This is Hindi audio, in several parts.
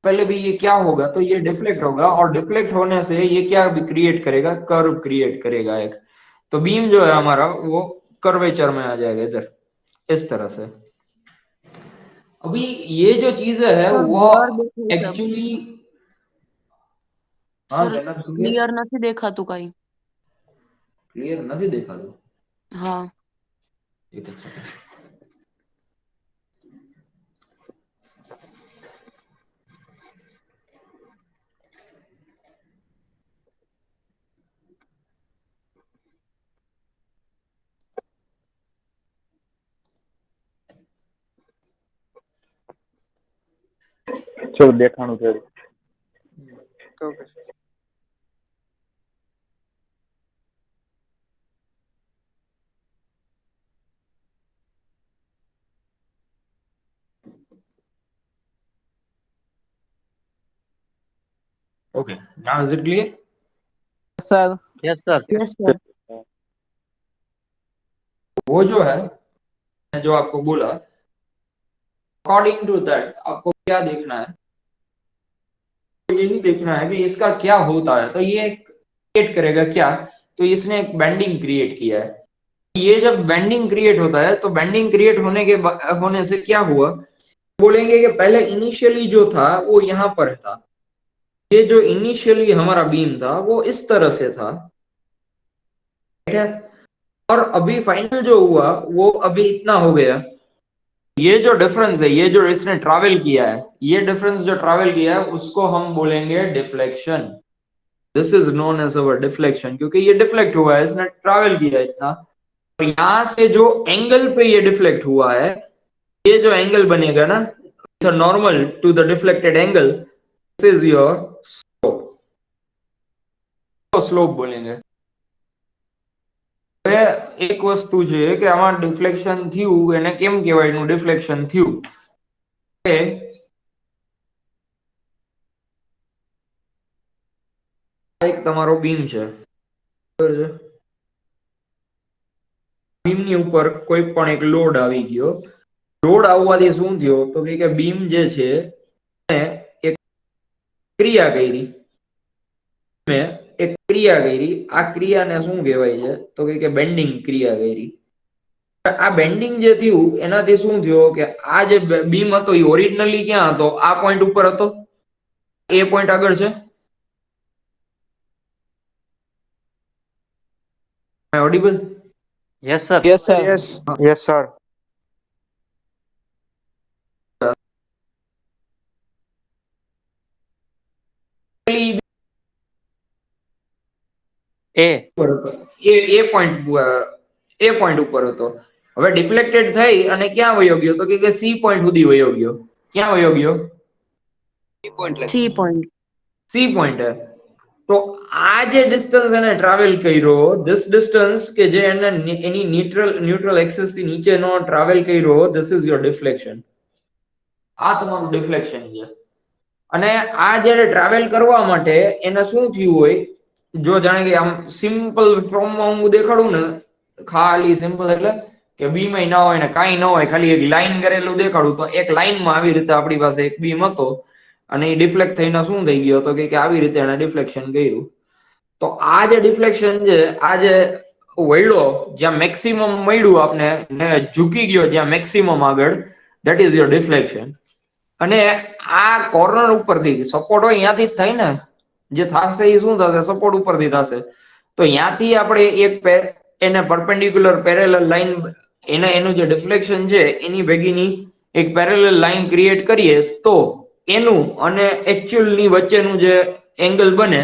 पहले भी ये क्या होगा, तो ये डिफ्लेक्ट होगा, और डिफ्लेक्ट होने से ये क्या क्रिएट करेगा, कर्व क्रिएट करेगा एक। तो बीम जो है हमारा वो कर्वेचर में आ जाएगा इधर, इस तरह से। अभी ये जो चीज है सर वो ब्लर देखे सब। एक्चुअली, हाँ सर जनाब सुनिए। क्लियर નથી દેખાતું કઈ। ક્લિયર નથી દેખાતું? હા। એક જ સેકન્ડ। ચલો દેખાણું છે। તો okay, now is it clear? Sir. Yes sir. Yes sir. वो जो है, मैं जो आपको बोला, अकॉर्डिंग टू दैट आपको क्या देखना है, तो यही देखना है कि इसका क्या होता है। तो ये क्रिएट करेगा क्या, तो इसने एक बेंडिंग क्रिएट किया है। ये जब बेंडिंग क्रिएट होता है, तो बेंडिंग क्रिएट होने से क्या हुआ, बोलेंगे कि पहले इनिशियली जो था वो यहाँ पर था। ये जो इनिशियली हमारा बीम था वो इस तरह से था, ठीक है। और अभी फाइनल जो हुआ वो अभी इतना हो गया। ये जो डिफरेंस है, ये जो इसने ट्रैवल किया है, ये डिफरेंस जो ट्रैवल किया है उसको हम बोलेंगे deflection. This is known as our deflection, क्योंकि ये डिफ्लेक्ट हुआ है, इसने ट्रैवल किया है इतना। तो यहां से जो एंगल पे ये डिफ्लेक्ट हुआ है, ये जो एंगल बनेगा ना, normal to the deflected angle, this is your slope. तो स्लोप बोलेंगे। एक वस्तु છે કે આમાં ડિફ્લેક્શન થયું, એને કેમ કહેવાય, એનું ડિફ્લેક્શન થયું કે એક તમારો બીમ છે, બરાબર છે। બીમની ઉપર કોઈ પણ એક લોડ આવી ગયો, લોડ આવવાથી શું થયો, તો કે બીમ જે છે એક ક્રિયા કરી, એક ક્રિયા કરી, આ ક્રિયાને શું કહેવાય છે, તો કે બેન્ડિંગ ક્રિયા કરી। આ બેન્ડિંગ જે થયું એનાથી શું થયો કે આ જે બીમ હતો એ ઓરિજિનલી ક્યાં હતો, આ પોઈન્ટ ઉપર હતો, એ પોઈન્ટ આગળ છે, audible? Yes sir. Yes sir. Yes. Yes sir. ए એ પોઈન્ટ ઉપર હતો। હવે ડિફ્લેક્ટેડ થઈ અને ક્યાં વયો ગયો, તો કે સી પોઈન્ટ સુધી વયો ગયો। ક્યાં વયો ગયો? C point. C point. તો આ જે ડિસ્ટન્સ એને ટ્રાવેલ કર્યો, ધીસ ડિસ્ટન્સ કે જે એને એની ન્યુટ્રલ એક્સિસ થી નીચેનો ટ્રાવેલ કર્યો, ધીસ ઇઝ યોર ડિફ્લેક્શન। આ તમારું ડિફ્લેક્શન છે। અને આ જ્યારે ટ્રાવેલ કરવા માટે એને શું થયું હોય, જો જાણે કે આમ સિમ્પલ ફોર્મમાં હું દેખાડું ને, ખાલી સિમ્પલ એટલે કે બીમ ના હોય ને કાંઈ ન હોય, ખાલી એક લાઈન કરેલું દેખાડું, તો એક લાઈનમાં આવી રીતે આપણી પાસે એક બીમ હતો અને એ ડિફ્લેક્ટ થઈને શું થઈ ગયો, તો કે આવી રીતે એને ડિફ્લેક્શન કર્યું। તો આ જે ડિફ્લેક્શન છે, આ જે વળ્યો, જ્યાં મેક્સિમમ મળ્યું આપને ને ઝૂકી ગયો જ્યાં મેક્સિમમ આગળ, ધેટ ઇઝ યોર ડિફ્લેક્શન। અને આ કોર્નર ઉપરથી સપોર્ટ હોય ત્યાંથી જ થાય ને, જે થશે એ શું થશે, સપોર્ટ ઉપરથી થશે। તો ત્યાંથી આપણે એક એને પરપેન્ડિક્યુલર પેરેલલ લાઈન, એનું જે ડિફ્લેક્શન છે એની ભેગીની એક પેરેલલ લાઈન ક્રિએટ કરીએ, તો એનું અને એકચ્યુઅલ ની વચ્ચેનું જે એંગલ બને,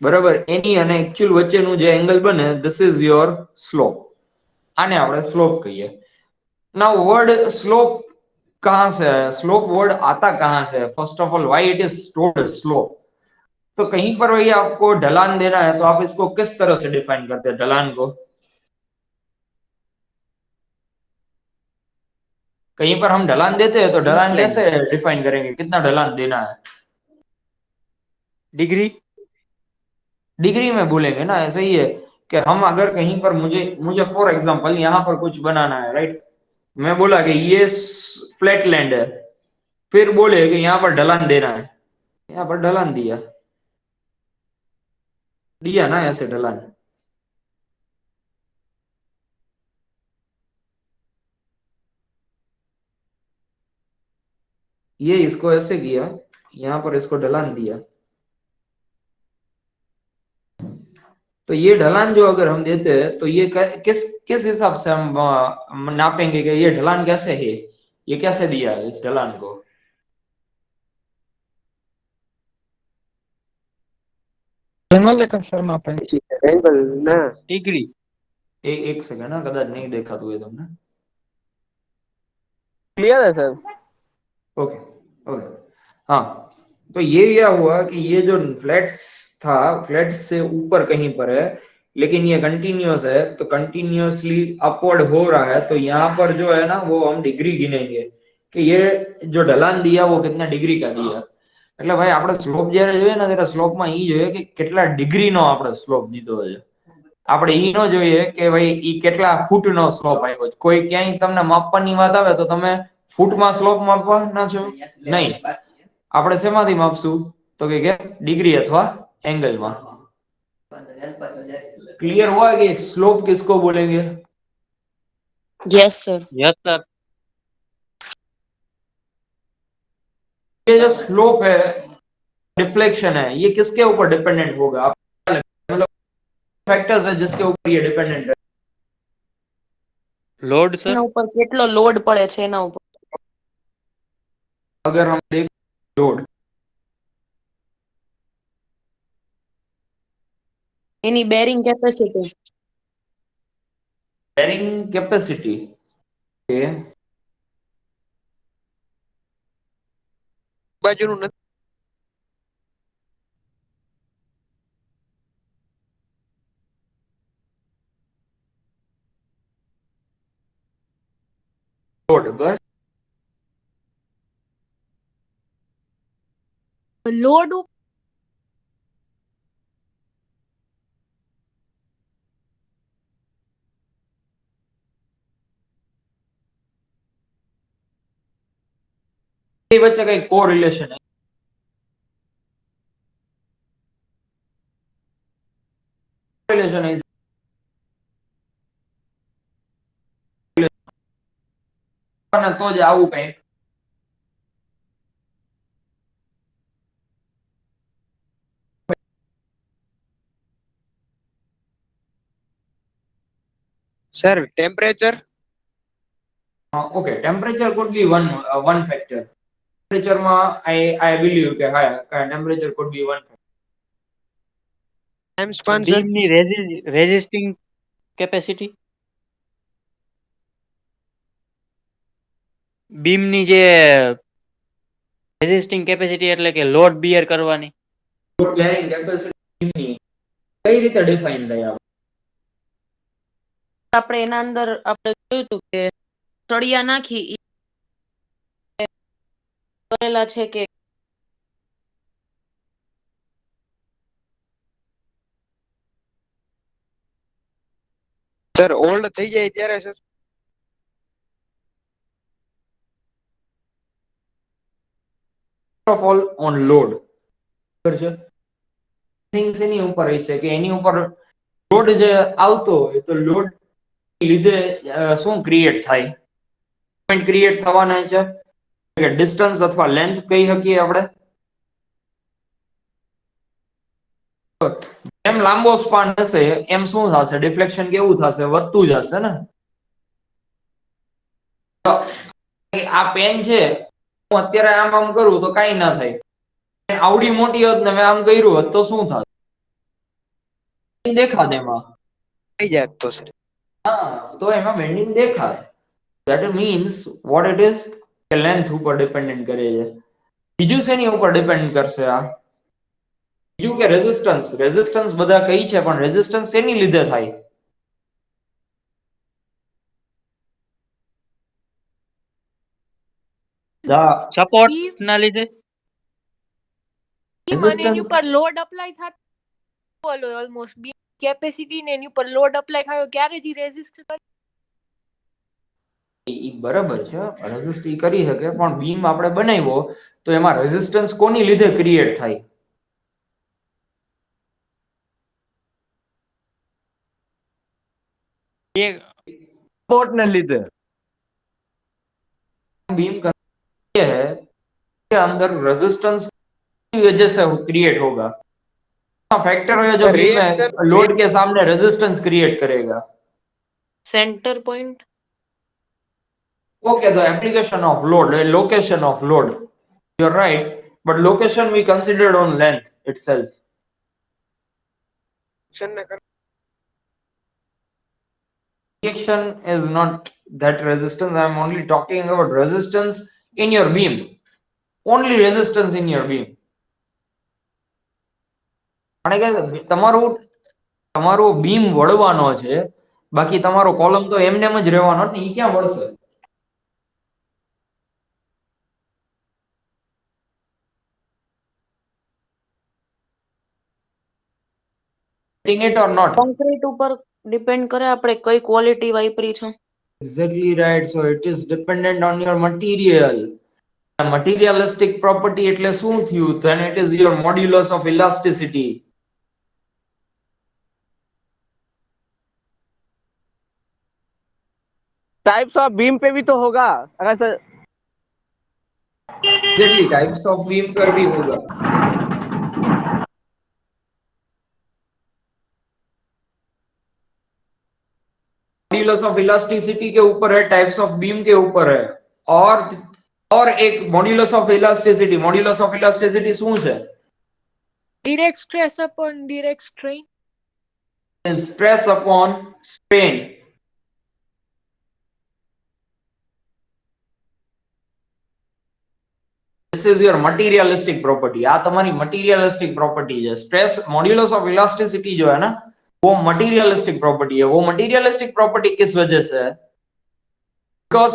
બરાબર, એની અને એકચ્યુઅલ વચ્ચેનું જે એંગલ બને, ધીસ ઇઝ યોર સ્લોપ। આને આપણે સ્લોપ કહીએ। नाउ वर्ड स्लोप कहां से है, स्लोप वर्ड आता कहां से है? First of all, why it is told slope? तो कहीं पर भैया आपको ढलान देना है, तो आप इसको किस तरह से डिफाइन करते हैं ढलान को? कहीं पर हम ढलान देते हैं तो ढलान कैसे डिफाइन करेंगे, कितना ढलान देना है? डिग्री। डिग्री में बोलेंगे ना, ऐसे ही है कि हम अगर कहीं पर मुझे मुझे फॉर एग्जांपल यहाँ पर कुछ बनाना है, राइट, मैं बोला कि ये फ्लैट लैंड है, फिर बोले कि यहाँ पर ढलान देना है, यहाँ पर ढलान दिया दिया ना ऐसे ढलान। ये इसको ऐसे किया, यहाँ पर इसको ढलान दिया, तो ये ढलान जो अगर हम देते हैं तो ये किस किस हिसाब से हम नापेंगे कि ये ढलान कैसे है, ये कैसे दिया है इस ढलान को। एंगल लेकर सर मापेंगे। एंगल ना डिग्री। एक सेकंड ना, कदाच नहीं देखा तुए तुमने। क्लियर है सर। ओके ओके हाँ, तो ये क्या हुआ कि ये जो फ्लैट्स था, फ्लैट से ऊपर कहीं पर है, लेकिन ये कंटिन्यूअस है, तो कंटिन्यूअसली अपवर्ड हो रहा है, तो यहाँ पर जो है ना वो हम डिग्री गिनेंगे कि ये जो ढलान दिया वो कितना डिग्री का दिया। એટલે ભાઈ આપણે સ્લોપ જ્યારે જોઈએ ને ત્યારે સ્લોપમાં ઈ જોઈએ કે કેટલા ડિગ્રીનો આપણે સ્લોપ દીધો છે, આપણે ઈ ન જોઈએ કે ભાઈ ઈ કેટલા ફૂટનો સ્લોપ આવ્યો છે। કોઈ ક્યાંય તમને માપવાની વાત આવે તો તમે ફૂટમાં સ્લોપ માપવાના છો નહીં, આપણે શેમાંથી માપશું તો કે ડિગ્રી અથવા એંગલમાં। क्लियर हुआ कि स्लोप किसको बोलेंगे? Yes sir. Yes sir. ये जो स्लोप है, डिफ्लेक्शन है, ये किसके ऊपर डिपेंडेंट होगा? मतलब फैक्टर्स है जिसके ऊपर ये डिपेंडेंट है। Load sir. એના ઉપર કેટલો લોડ પડે છે એના ઉપર। अगर हम देख लोड, એની બેરિંગ કેપેસિટી। बेरिंग कैपेसिटी के બાજુનું નથી लोड बस लोड ये बच्चे का एक कोरिलेशन है, कोरिलेशन है तो જ આવું કઈ sir temperature okay. Temperature could be one factor. Temperature में आई बिलीव के हां temperature could be one factor. Time span sir બીમની રેઝિસ્ટિંગ કેપેસિટી, બીમની જે રેઝિસ્ટિંગ કેપેસિટી એટલે કે લોડ બિયર કરવાની। लोड बेरिंग कैपेसिटी કઈ રીતે ડિફાઇન થાય આ? આપણે એના અંદર આપણે જોયું હતું કે સળિયા નાખી ઈ કરેલા છે કે સર ઓલ્ડ થઈ જાય ત્યારે sir of all on load છે थिंग्स એની ઉપર હશે કે એની ઉપર લોડ જે આવતો હોય તો લોડ લીધે શું ક્રિએટ થાય, પોઈન્ટ ક્રિએટ થવાના છે કે ડિસ્ટન્સ અથવા લેન્થ કહી શકીએ આપણે। જેમ લાંબો સ્પાન હશે એમ શું થશે, ડિફ્લેક્શન કેવું થશે, વધતું જશે ને। તો આ પેન છે, હું અત્યારે આમ આમ કરું તો કાઈ ના થાય, આવડી મોટી હોત ને મેં આમ કર્યું હોત તો શું થાત, દેખાત એમાં। થઈ જાય તો સર હા તો એમાં બેન્ડિંગ દેખાય। That means what it is કે લેન્થ ઉપર ડિપેન્ડન્ટ કરે છે। બીજું શેની ઉપર ડિપેન્ડ કરશે આ? બીજું કે રેઝિસ્ટન્સ। રેઝિસ્ટન્સ બધા કઈ છે પણ રેઝિસ્ટન્સ શેની લીધે થાય? સપોર્ટ ના લીધે। બીમ અને એની રેઝિસ્ટન્સ ઉપર લોડ અપ્લાય થતો ઓલમોસ્ટ બીમ કેપેસિટી ને એની ઉપર લોડ અપ્લાય થયો ક્યારે જ રેઝિસ્ટ કરે। ઈ બરાબર છે, રેઝિસ્ટ ઈ કરી શકે, પણ બીમ આપણે બનાવ્યો તો એમાં રેઝિસ્ટન્સ કોની લીધે ક્રિએટ થાય? એક सपोर्ट ने लीधे बीम का ये है कि अंदर रेजिस्टेंस की वजह से क्रिएट होगा। फैक्टर है जो बीम में रिएक्शन लोड के सामने रेजिस्टेंस क्रिएट करेगा। Centre point Okay, the application of load, the location of load. You're right, but location we considered on length itself. Reaction is not that resistance. I'm only talking about resistance in your beam. Only resistance in your beam. કારણ કે તમારો બીમ વળવાનો છે, બાકી તમારો કોલમ તો એમનેમ જ રહેવાનો ને, ઈ ક્યાં વળશે? It or not? કોન્ક્રીટ ઉપર ડિપેન્ડ કરે આપણે કઈ ક્વોલિટી વાપરી છે. Exactly right. So it is dependent on your material. Materialistic property એટલે શું થયું? Then it is your modulus of elasticity. Types of beam पे भी तो होगा अगर sir Exactly, types of beam पर भी होगा। मॉड्यूलस ऑफ इलास्टिसिटी के ऊपर है, टाइप्स ऑफ बीम के ऊपर है, और एक मॉड्यूलस ऑफ इलास्टिसिटी શું છે? direct stress upon direct strain. Stress upon strain. This is your materialistic property. આ તમારી materialistic property છે। Stress modulus of elasticity जो है ना, वो materialistic property है। वो materialistic property किस वजह से है? Because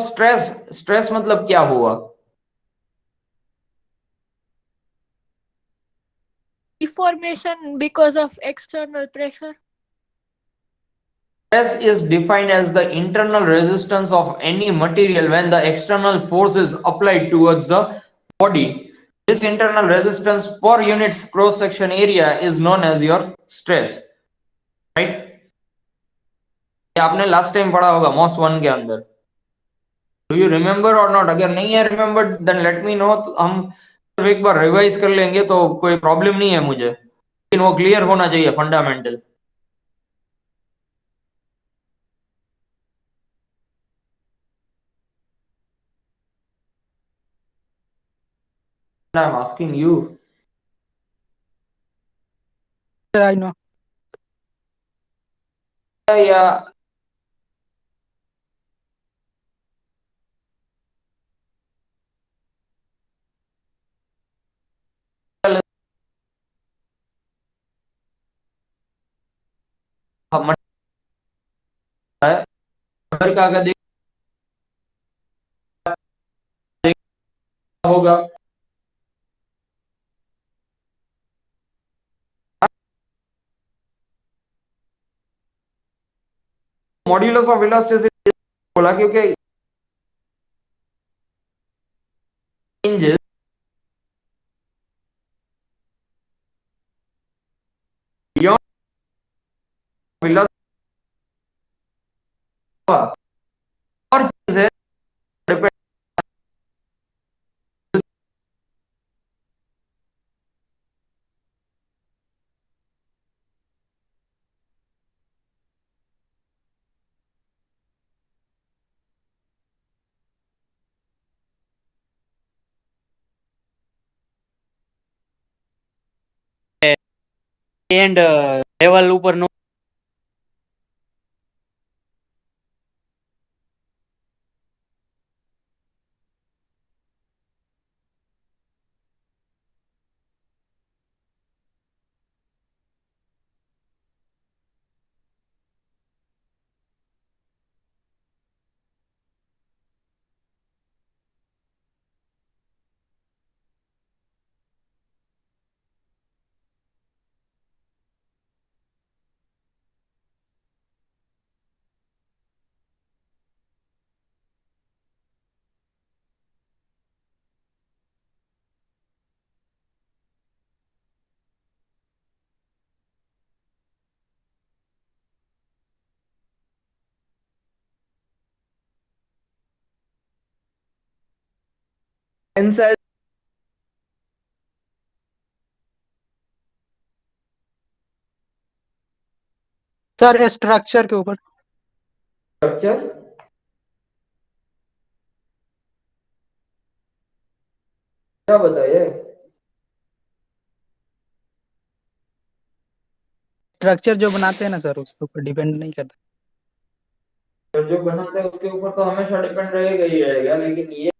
stress मतलब क्या हुआ? Deformation because of external pressure. Stress is defined as the internal resistance of any material when the external force is applied towards the body. This internal resistance per unit cross section area is known as your stress, right? ये आपने लास्ट टाइम पढ़ा होगा मॉस 1 के अंदर। Do you remember or not? अगर नहीं है remember then let me know, हम सिर्फ एक बार रिवाइज कर लेंगे तो कोई प्रॉब्लम नहीं है मुझे, लेकिन वो क्लियर होना चाहिए fundamental. I'm asking you. I know. Yeah. का होगा मॉड्यूलस ऑफ इलास्टिसिटी बोला, क्योंकि changes beyond velocity और चीजें depend એન્ડ લેવલ ઉપર નો टेंसाइल सर स्ट्रक्चर के ऊपर। स्ट्रक्चर क्या बताइए? स्ट्रक्चर जो बनाते हैं ना सर, उसके ऊपर डिपेंड नहीं करता। जो बनाते हैं उसके ऊपर तो हमेशा डिपेंड रहेगा ही रहेगा, लेकिन ये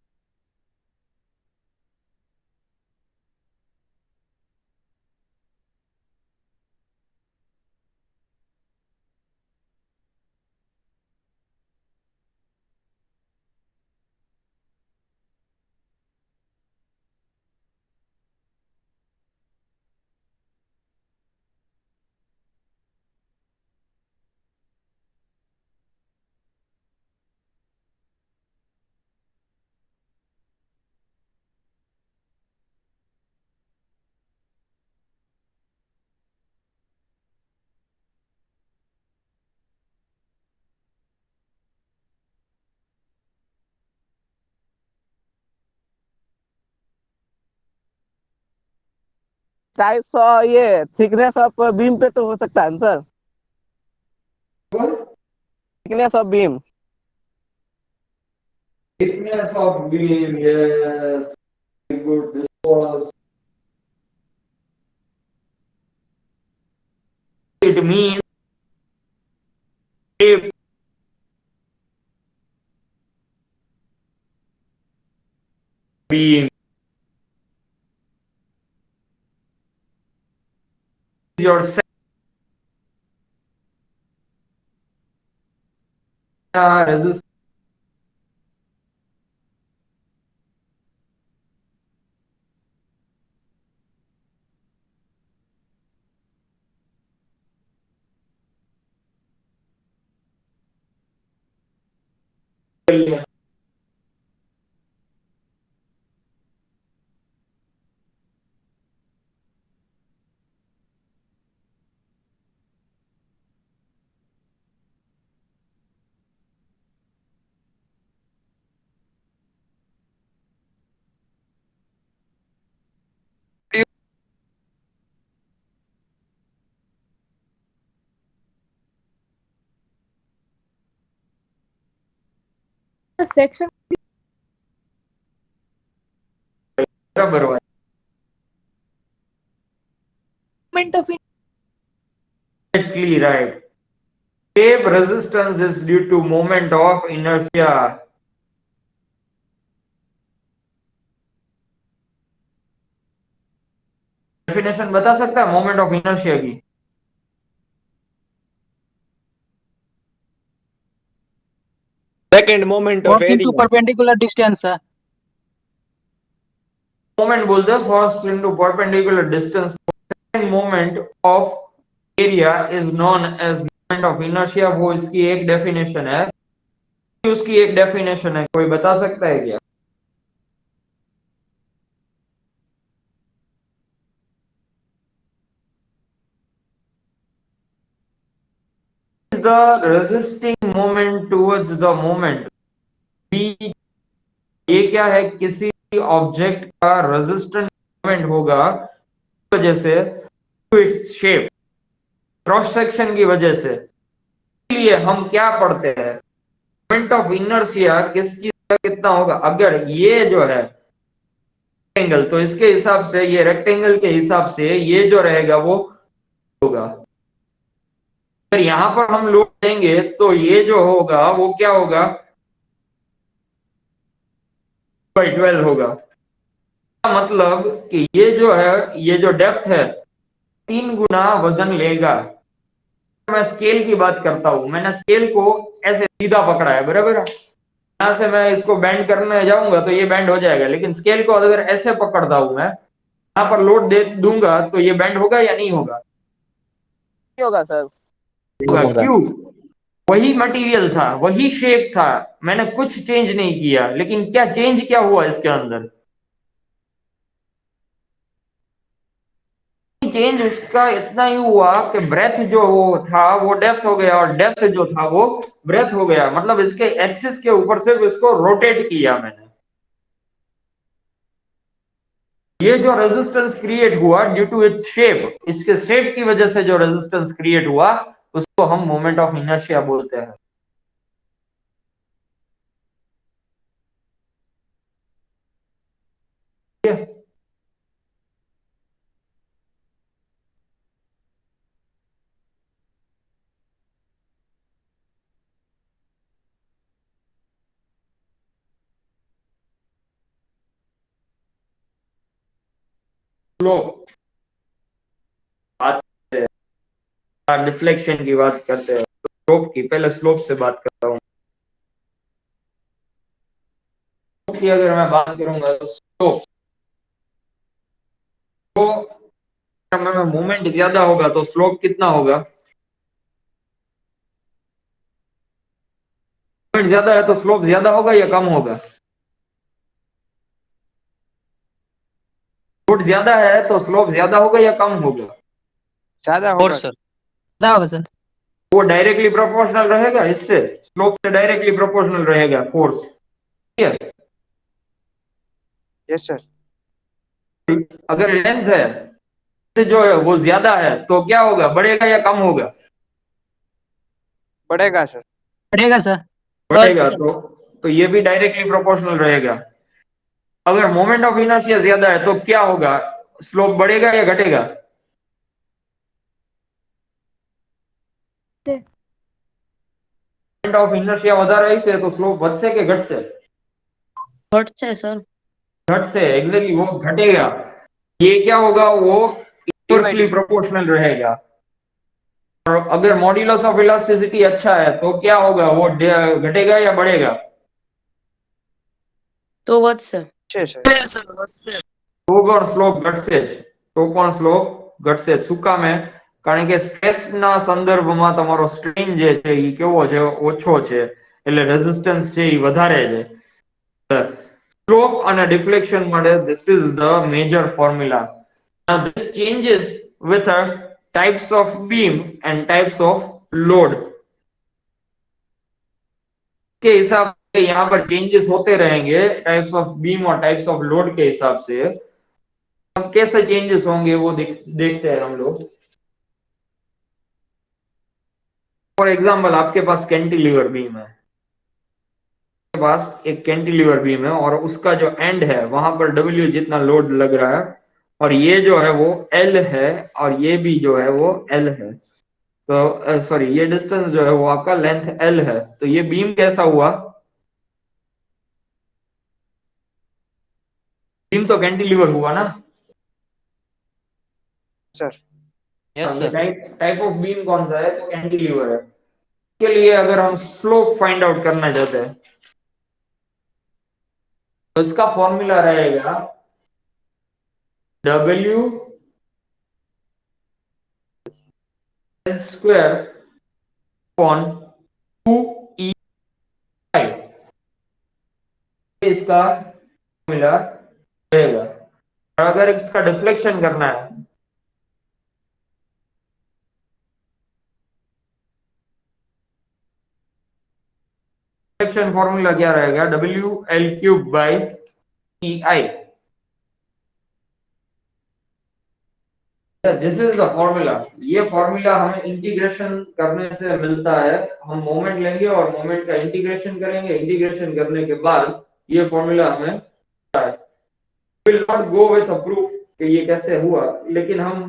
टाइप्स और ये थिकनेस ऑफ बीम पे तो हो सकता है sir. Thickness of beam. thickness of beam, yes, very good. This was, it means shape. Beam. Your resistance. The section बराबर moment of exactly right. Shape resistance is due to moment of inertia. Definition बता सकता है मोमेंट ऑफ इनर्शिया की? Second moment of force into area. Perpendicular distance है। मोमेंट बोलते हैं force into perpendicular distance. Second moment of area is known as moment of inertia. वो इसकी एक डेफिनेशन है, उसकी एक डेफिनेशन है, कोई बता सकता है क्या? The resisting moment towards the moment. B, ये क्या है? किसी ऑब्जेक्ट का रेजिस्टेंट मोमेंट होगा वजह से to its shape, cross section की वजह से। इसलिए हम क्या पढ़ते हैं, मोमेंट ऑफ इनर्शिया किस चीज का कितना होगा? अगर ये जो है रेक्टेंगल, तो इसके हिसाब से ये रेक्टेंगल के हिसाब से ये जो रहेगा वो होगा। अगर यहां पर हम लोड देंगे तो ये जो होगा वो क्या होगा? 12 होगा। मतलब कि ये जो है, ये जो डेप्थ है 3 गुना वजन लेगा। मैं स्केल की बात करता हूं, मैंने स्केल को ऐसे सीधा पकड़ा है, बराबर है। यहां से मैं इसको बैंड करने जाऊंगा तो ये बैंड हो जाएगा, लेकिन स्केल को अगर ऐसे पकड़ता हूं मैं, यहां पर लोड दे दूंगा तो ये बैंड होगा या नहीं होगा? होगा सर। होगा। क्यों? वही मटेरियल था, वही शेप था, मैंने कुछ चेंज नहीं किया। लेकिन क्या चेंज क्या हुआ इसके अंदर? चेंज इसका इतना ही हुआ कि ब्रेथ जो वो था वो डेप्थ हो गया, और डेप्थ जो था वो ब्रेथ हो गया। मतलब इसके एक्सिस के ऊपर सिर्फ इसको रोटेट किया मैंने। ये जो रेजिस्टेंस क्रिएट हुआ ड्यू टू इट्स शेप, इसके शेप की वजह से जो रेजिस्टेंस क्रिएट हुआ उसको हम मोमेंट ऑफ इनर्शिया बोलते हैं। ठीक है? स्लोप डिफ्लेक्शन की बात करते हैं, स्लोप की, पहले स्लोप से बात करता हूँ। स्लोप की अगर मैं बात करूंगा तो स्लोप तो में मूवमेंट ज्यादा होगा तो स्लोप कितना होगा? मूवमेंट ज्यादा है तो स्लोप ज्यादा होगा या कम होगा? लोड ज्यादा है तो स्लोप ज्यादा होगा या कम होगा? ज्यादा और होगा। सर क्या होगा सर? वो डायरेक्टली प्रोपोर्शनल रहेगा, इससे स्लोप से डायरेक्टली प्रोपोर्शनल रहेगा फोर्स। ठीक है? Yes sir. अगर लेंथ है जो है वो ज्यादा है तो क्या होगा, बढ़ेगा या कम होगा? बढ़ेगा सर। बढ़ेगा सर। बढ़ेगा। तो ये भी डायरेक्टली प्रोपोर्शनल रहेगा। अगर मोमेंट ऑफ इनर्शिया ज्यादा है तो क्या होगा, स्लोप बढ़ेगा या घटेगा? मोमेंट ऑफ इनर्शिया વધારે હશે तो स्लोप વધશે કે ઘટશે? ઘટશે સર। घटसे, एग्जैक्टली वो घटेगा। ये क्या होगा, वो इनवर्सली प्रोपोर्शनल रहेगा। और अगर मॉड्यूलस ऑफ इलास्टिसिटी अच्छा है तो क्या होगा, वो घटेगा या बढ़ेगा? તો વધશે। છે સર। તો પણ સ્લોપ ઘટશે જ, તો પણ સ્લોપ ઘટશે જ। શું કામે? કારણ કે સ્ટ્રેસના સંદર્ભમાં તમારો સ્ટ્રેન જે છે એ કેવો છે, ઓછો છે, એટલે રેઝિસ્ટન્સ છે એ વધારે છે। સ્લોપ અને ડિફ્લેક્શન માટે this is the major formula. Now this changes with types of beam and types of load के हिसाब से यहाँ पर चेंजेस होते रहेंगे, टाइप्स ऑफ बीम और टाइप्स ऑफ लोड के हिसाब से। अब कैसे चेंजेस होंगे वो देखते हैं हम लोग। फॉर एग्जाम्पल आपके पास कैंटिलीवर बीम है, आपके पास एक कैंटिलीवर बीम है और उसका जो एंड है वहां पर डब्ल्यू जितना लोड लग रहा है, और ये जो है वो एल है और ये भी जो है वो एल है। तो सॉरी, ये डिस्टेंस जो है वो आपका लेंथ एल है। तो ये बीम कैसा हुआ, बीम तो कैंटिलीवर हुआ ना sir. Yes sir. Type of beam कौन सा है, तो कैंटिलीवर है। के लिए अगर हम स्लोप फाइंड आउट करना चाहते हैं तो इसका फॉर्मूला रहेगा W स्क्वायर अपॉन 2E, इसका फॉर्मूला रहेगा। और अगर इसका डिफ्लेक्शन करना है डिफ्लेक्शन फॉर्मूला क्या रहेगा, WL³ by EI। This is the formula. ये फॉर्मूला हमें इंटीग्रेशन करने से मिलता है। हम मोमेंट लेंगे और मोमेंट का इंटीग्रेशन करेंगे, इंटीग्रेशन करने के बाद ये फॉर्मूला हमें will not go with a proof कि ये कैसे हुआ, लेकिन हम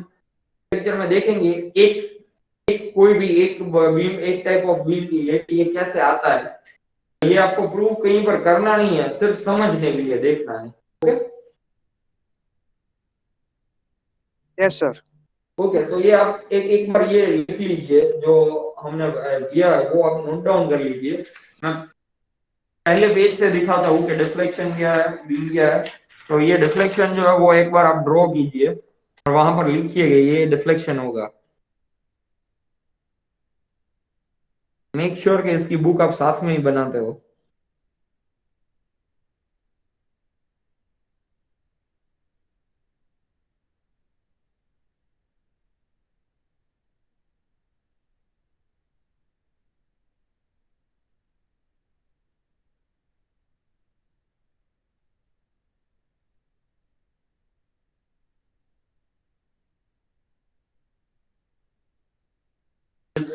लेक्चर में देखेंगे एक कोई भी एक बीम, एक टाइप ऑफ बीम की ये कैसे आता है। ये आपको प्रूव कहीं पर करना नहीं है, सिर्फ समझने के लिए देखना है। Okay yes sir. ओके, तो ये आप एक बार ये लिख लीजिए जो हमने किया है वो आप नोट डाउन कर लीजिए। मैं पहले पेज से दिखाता हूँ कि डिफ्लेक्शन क्या है, बीम क्या है। तो ये डिफ्लेक्शन जो है वो एक बार आप ड्रॉ कीजिए और वहां पर लिखिएगा ये डिफ्लेक्शन होगा। मेक श्योर कि इसकी बुक आप साथ में ही बनाते हो।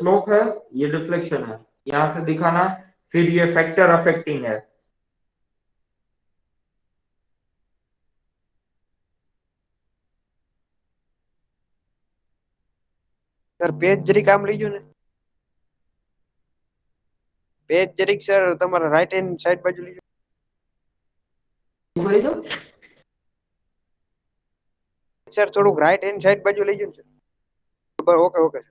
स्लोप है, ये डिफ्लेक्शन है, यहां से दिखाना, फिर ये फैक्टर अफेक्टिंग है। સર પેજ જરીક આમ લઈ જો ને પેજ જરીક સર તમારા રાઈટ હેન્ડ સાઈડ બાજુ લઈ જાઓ શું કરી દો? સર થોડુંક રાઈટ હેન્ડ સાઈડ બાજુ લઈ જાઓ ને સર ઓકે ઓકે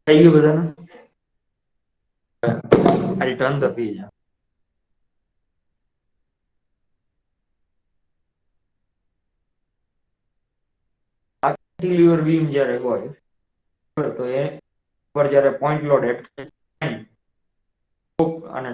થઈ ગયું બધાને? I'll turn the page. Cantilever beam જ્યારે હોય તો એ પર જ્યારે પોઈન્ટ લોડ અને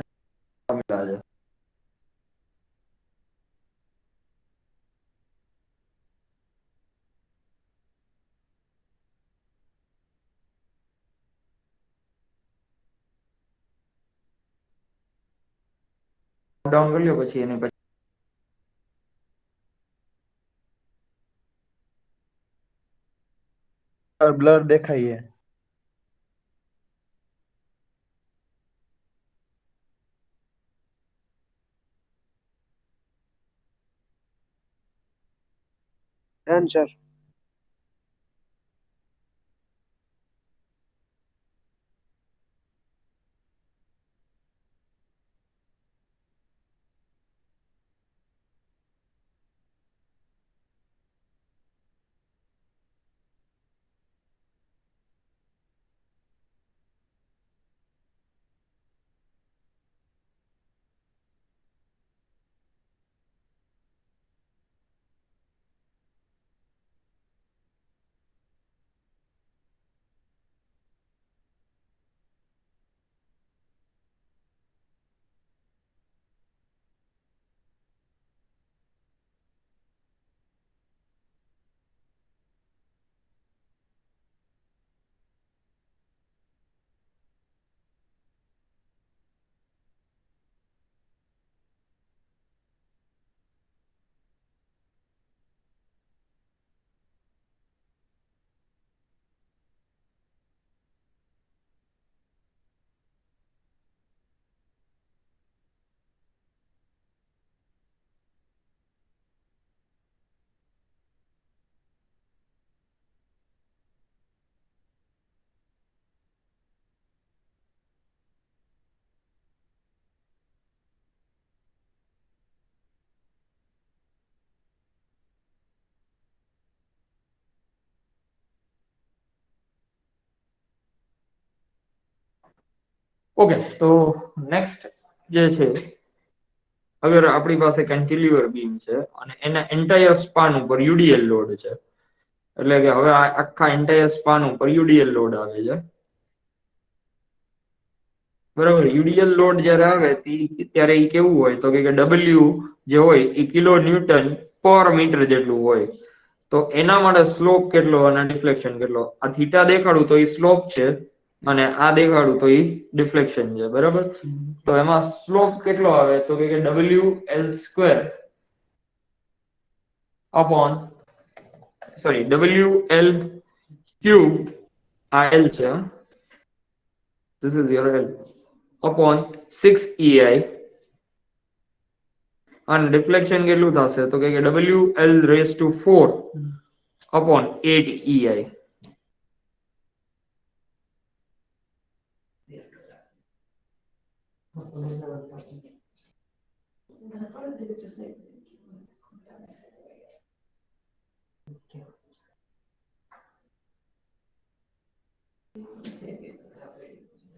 ડાઉન કરી લો, પછી એને પછી ब्लर देखाइए। ડન સર ઓકે, તો નેક્સ્ટ જે છે, અગર આપણી પાસે કેન્ટિલીવર બીમ છે અને એના એન્ટાયર સ્પાન ઉપર યુડીએલ લોડ છે, એટલે કે હવે આ આખા એન્ટાયર સ્પાન ઉપર યુડીએલ લોડ આવે છે, બરાબર. યુડીએલ લોડ જ્યારે આવે ત્યારે એ કેવું હોય તો કે ડબલ્યુ જે હોય એ કિલો ન્યૂટન પર મીટર જેટલું હોય. તો એના માટે સ્લોપ કેટલો અને ડિફ્લેક્શન કેટલો, આ થીટા દેખાડું તો એ સ્લોપ છે અને આ દેખાડું તો એ ડિફ્લેક્શન છે, બરાબર. તો એમાં સ્લોપ કેટલો આવે તો કે W L square upon W L cube, આ એલ છે, this is your L, upon 6 EI, and deflection કેટલું થશે તો કે WL raised to 4 upon 8 EI.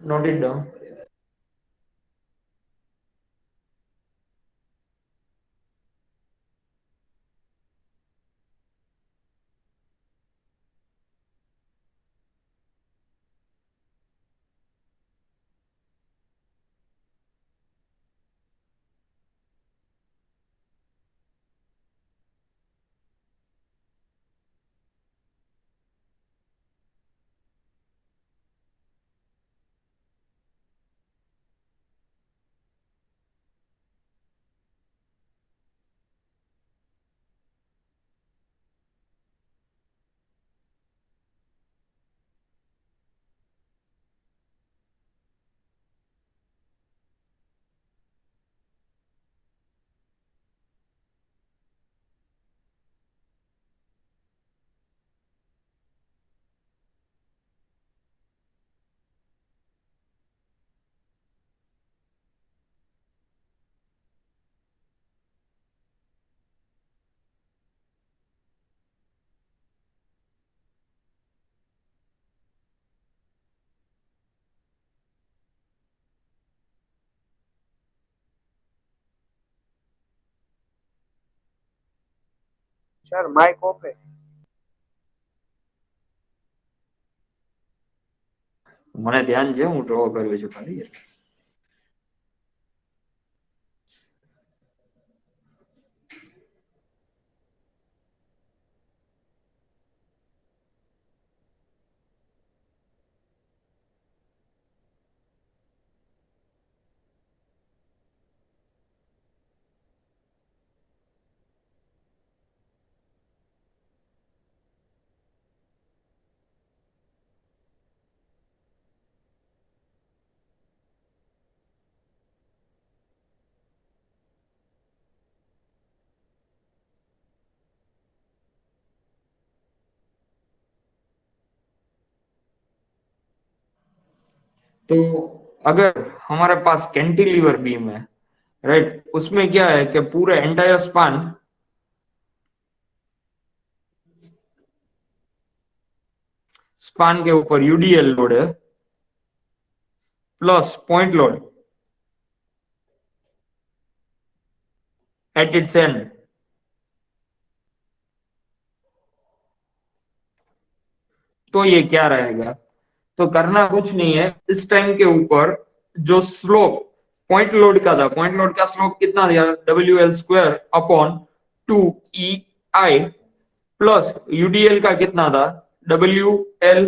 Note it down. Sir mic off है। મને ધ્યાન છે, હું ડ્રો કર્યું છું ખાલી. तो अगर हमारे पास कैंटिलीवर बीम है, राइट, उसमें क्या है कि पूरा एंटायर स्पान के ऊपर यूडीएल लोड है plus point load at its and. तो ये क्या रहेगा, तो करना कुछ नहीं है, इस टाइम के ऊपर जो स्लोप पॉइंट लोड का था, पॉइंट लोड का स्लोप कितना दिया, WL square upon 2EI plus UDL का कितना था, WL